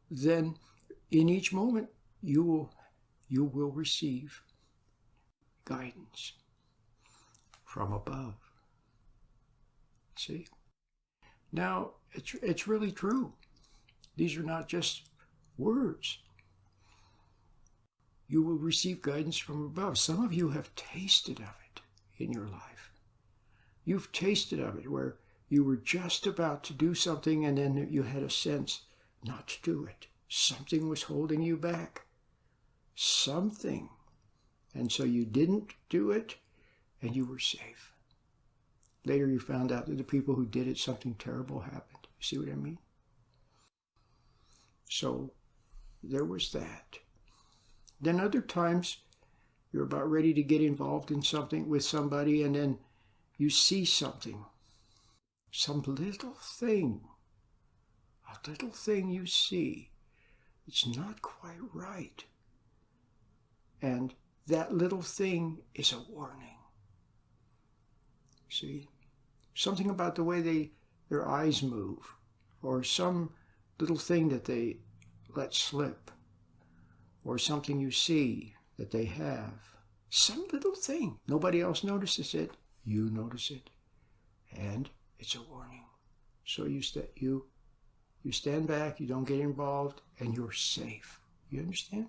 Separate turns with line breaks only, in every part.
then in each moment you will receive guidance from above. See? Now, it's really true. These are not just words. You will receive guidance from above. Some of you have tasted of it in your life. You've tasted of it where you were just about to do something and then you had a sense not to do it. Something was holding you back. Something. And so you didn't do it and you were safe. Later you found out that the people who did it, something terrible happened. You see what I mean? So there was that. Then other times you're about ready to get involved in something with somebody and then you see something. Some little thing. A little thing you see. It's not quite right. And that little thing is a warning. See? Something about the way their eyes move, or some little thing that they let slip, or something you see that they have. Some little thing. Nobody else notices it. You notice it. And it's a warning. So you stand back, you don't get involved, and you're safe. You understand?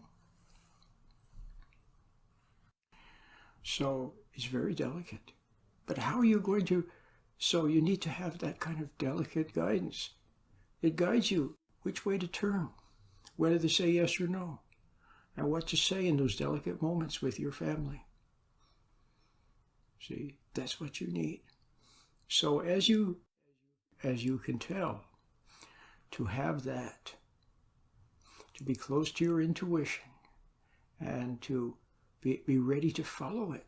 So it's very delicate. But how are you going to... So you need to have that kind of delicate guidance. It guides you which way to turn, whether to say yes or no, and what to say in those delicate moments with your family. See, that's what you need. So as you can tell, to have that, to be close to your intuition, and to be ready to follow it.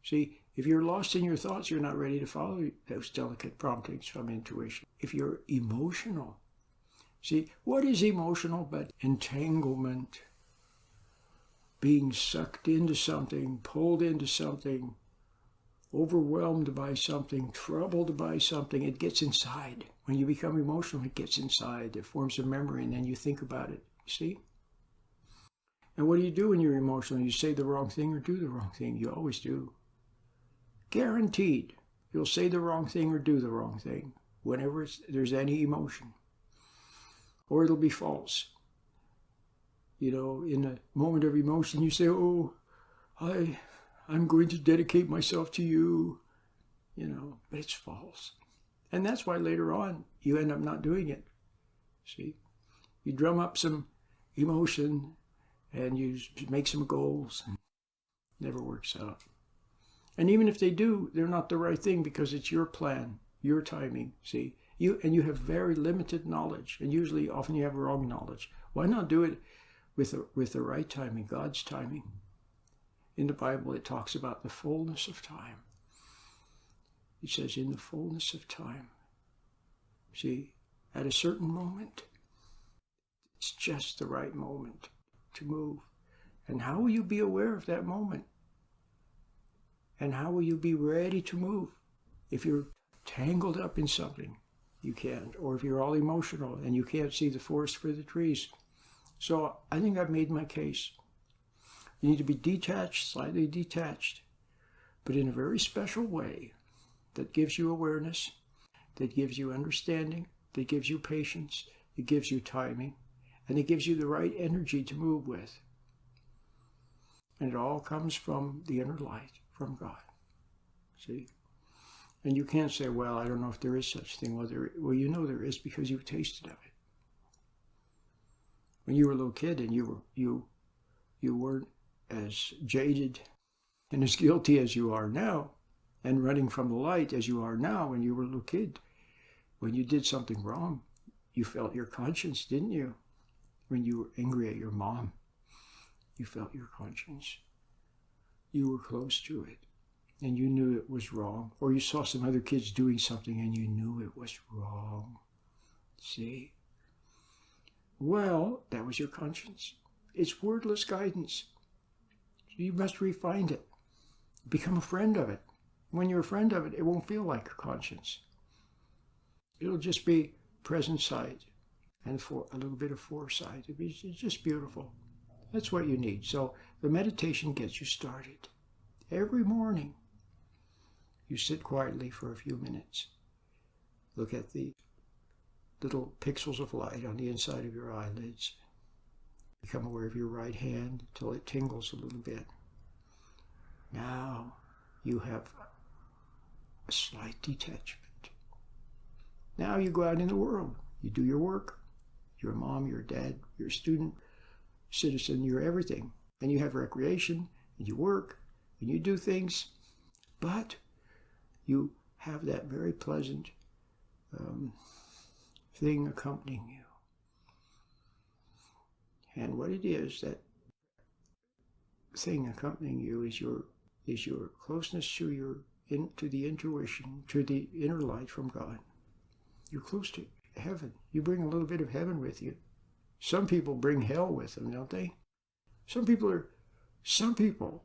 See, if you're lost in your thoughts, you're not ready to follow those delicate promptings from intuition. If you're emotional, see, what is emotional but entanglement? Being sucked into something, pulled into something, overwhelmed by something, troubled by something. It gets inside. When you become emotional, it gets inside. It forms a memory, and then you think about it. See? And what do you do when you're emotional? You say the wrong thing or do the wrong thing. You always do. Guaranteed. You'll say the wrong thing or do the wrong thing whenever there's any emotion. Or it'll be false. You know, in a moment of emotion, you say, oh, I'm going to dedicate myself to you. You know, but it's false. And that's why later on, you end up not doing it. See? You drum up some emotion and you make some goals. And it never works out. And even if they do, they're not the right thing because it's your plan, your timing, see? You have very limited knowledge, and usually often you have wrong knowledge. Why not do it with the right timing, God's timing? In the Bible, it talks about the fullness of time. It says, in the fullness of time. See, at a certain moment, it's just the right moment to move. And how will you be aware of that moment? And how will you be ready to move? If you're tangled up in something, you can't. Or if you're all emotional and you can't see the forest for the trees. So I think I've made my case. You need to be detached, slightly detached, but in a very special way that gives you awareness, that gives you understanding, that gives you patience, it gives you timing, and it gives you the right energy to move with. And it all comes from the inner light, from God. See? And you can't say, well, I don't know if there is such thing. Well, you know there is because you've tasted of it. When you were a little kid and you weren't as jaded and as guilty as you are now, and running from the light as you are now when you were a little kid, when you did something wrong, you felt your conscience, didn't you? When you were angry at your mom, you felt your conscience. You were close to it, and you knew it was wrong. Or you saw some other kids doing something, and you knew it was wrong. See? Well, that was your conscience. It's wordless guidance. So you must refine it. Become a friend of it. When you're a friend of it, it won't feel like a conscience. It'll just be present sight. and for a little bit of foresight. It's just beautiful. That's what you need. So the meditation gets you started. Every morning, you sit quietly for a few minutes. Look at the little pixels of light on the inside of your eyelids. Become aware of your right hand till it tingles a little bit. Now you have a slight detachment. Now you go out in the world. You do your work. You're a mom, you're a dad, you're a student, citizen, you're everything. And you have recreation, and you work, and you do things. But you have that very pleasant thing accompanying you. And what it is, that thing accompanying you is your closeness to the intuition, to the inner light from God. You're close to heaven. You bring a little bit of heaven with you. Some people bring hell with them, don't they? Some people,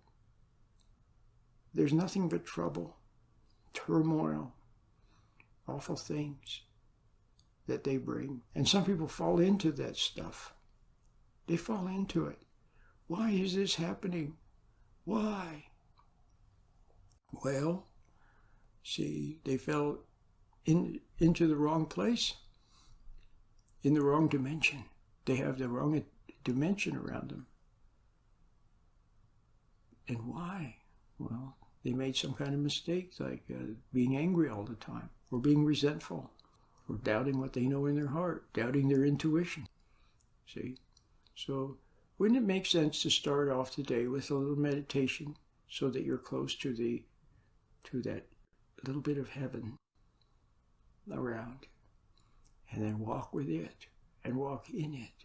there's nothing but trouble, turmoil, awful things that they bring. And some people fall into that stuff. They fall into it. Why is this happening? Why? Well, see, they fell into the wrong place, in the wrong dimension. They have the wrong dimension around them. And why? Well, they made some kind of mistake, like being angry all the time, or being resentful, or doubting what they know in their heart, doubting their intuition. See? So wouldn't it make sense to start off today with a little meditation so that you're close to that little bit of heaven around, and then walk with it and walk in it,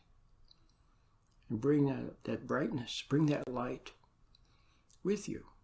and bring that brightness, bring that light with you.